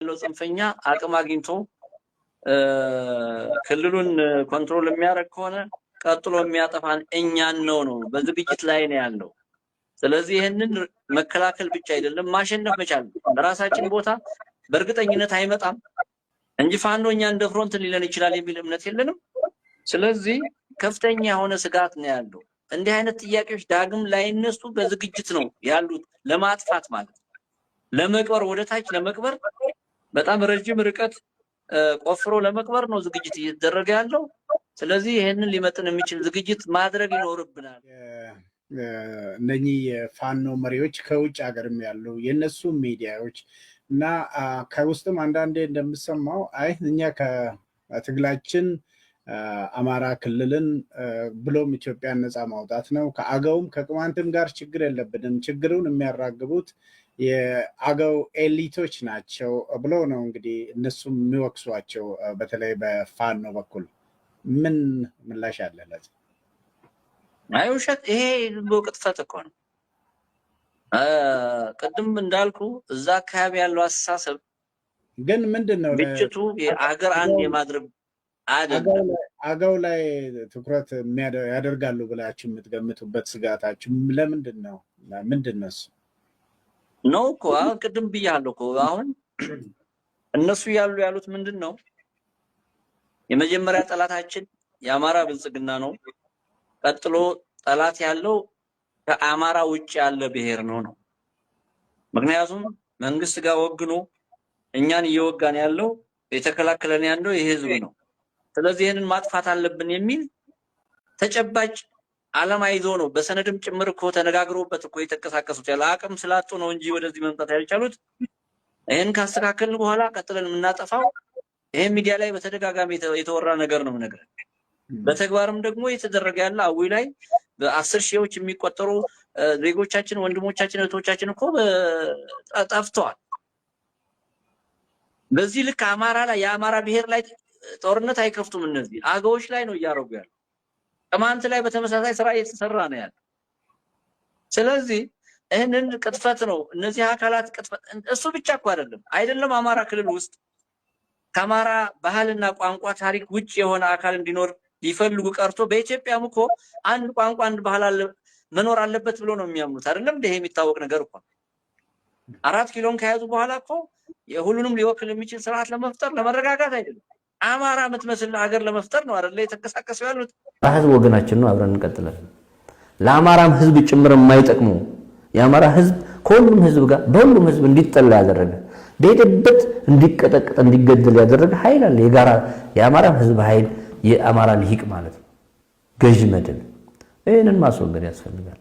ያለው ጽንፈኛ አቅም አግኝቶ ክልሉን ኮንትሮል የሚያደርግ ከሆነ ቀጥሎ የሚያጠፋን እኛን ነው በዝግጅት ላይ ነው ያለው። ስለዚህ ይሄንን መከላከል ብቻ አይደለም ማሸነፍ መቻል በራሳችን ቦታ በእርግጠኝነት አይመጣም እንጂ ፋኖ እኛ እንደ ፍሮንት ሊለን ይችላል የሚል እምነት የለንም። ስለዚህ ከፍተኛ የሆነ ስጋት ነው ያለው። እንዲህ አይነት ጥያቄዎች ዳግም ላይነሱ በዝግጅት ነው ያሉት ለማጥፋት ማለት ነው። ለመቅበር ወደታች ለመቅበር በጣም ረጅም ርቀት ቆፍሮ ለመቅበር ነው ዝግጅት እየተደረገ ያለው። ስለዚህ ይሄንን ሊመጥን የሚችል ዝግጅት ማድረግ ይኖርብናል። እነኚህ የፋኖ መሪዎች ከውጭ ሀገርም ያሉ የነሱ ሚዲያዎች እና ከውስጥም አንዳንዴ እንደምሰማው አይ እኛ ከትግላችን አማራ ክልልን ብሎም ኢትዮጵያን ነፃ ማውጣት ነው፣ ከአገውም ከቅማንትም ጋር ችግር የለብንም፣ ችግሩን የሚያራግቡት የአገው ኤሊቶች ናቸው ብሎ ነው እንግዲህ እነሱም የሚወቅሷቸው። በተለይ በፋኖ በኩል ምን ምላሽ አለለት? አይ ውሸት፣ ይሄ ቅጥፈት እኮ ነው። ቅድም እንዳልኩ እዛ አካባቢ ያለው አስተሳሰብ ግን ምንድነው ግጭቱ የአገር አንድ የማድረግ አይደለም። አገው ላይ ትኩረት ያደርጋሉ ብላችሁ የምትገምቱበት ስጋታችሁ ለምንድን ነው? ምንድነው ነው እኮ አሁን ቅድም ብያለሁ እኮ አሁን እነሱ ያሉት ምንድነው? የመጀመሪያ ጠላታችን የአማራ ብልጽግና ነው። ቀጥሎ ጠላት ያለው ከአማራ ውጭ ያለ ብሔር ነው። ምክንያቱም መንግስት ጋር ወግኖ እኛን እየወጋን ያለው የተከላከለን ያለው የህዝብ ነው። ስለዚህ ይሄንን ማጥፋት አለብን የሚል ተጨባጭ ዓላማ ይዞ ነው በሰነድም ጭምር እኮ ተነጋግሮበት እኮ የተንቀሳቀሱት። ያለ አቅም ስላጡ ነው እንጂ ወደዚህ መምጣት ያልቻሉት። ይሄን ካስተካከልን በኋላ ቀጥለን የምናጠፋው ይሄ ሚዲያ ላይ በተደጋጋሚ የተወራ ነገር ነው ነገር በተግባርም ደግሞ የተደረገ ያለ አዊ ላይ በ10 ሺዎች የሚቆጠሩ ዜጎቻችን ወንድሞቻችን እህቶቻችን እኮ ጠፍተዋል። በዚህ ልክ አማራ ላይ የአማራ ብሔር ላይ ጦርነት አይከፍቱም። እነዚህ አገዎች ላይ ነው እያረጉ ያለው። ቅማንት ላይ በተመሳሳይ ስራ እየተሰራ ነው ያለው። ስለዚህ ይሄንን ቅጥፈት ነው እነዚህ አካላት ቅጥፈት። እሱ ብቻ እኮ አይደለም አማራ ክልል ውስጥ ከአማራ ባህልና ቋንቋ ታሪክ ውጭ የሆነ አካል እንዲኖር ሊፈልጉ ቀርቶ በኢትዮጵያም እኮ አንድ ቋንቋ አንድ ባህል መኖር አለበት ብሎ ነው የሚያምኑት። አይደለም እንደ ይሄ የሚታወቅ ነገር እኮ 4 ኪሎን ከያዙ በኋላ እኮ የሁሉንም ሊወክል የሚችል ስርዓት ለመፍጠር ለመረጋጋት አይደለም አማራ የምትመስል ሀገር ለመፍጠር ነው አይደል የተንቀሳቀሱ ያሉት። ህዝብ ወገናችን ነው፣ አብረን እንቀጥላለን። ለአማራም ህዝብ ጭምር የማይጠቅሙ የአማራ ህዝብ ከሁሉም ህዝብ ጋር በሁሉም ህዝብ እንዲጠላ ያደረገ በሄደበት እንዲቀጠቀጥ እንዲገደል ያደረገ ኃይል አለ። የጋራ የአማራ ህዝብ ኃይል የአማራ ልሂቅ ማለት ነው፣ ገዥ መድን። ይሄንን ማስወገድ ያስፈልጋል።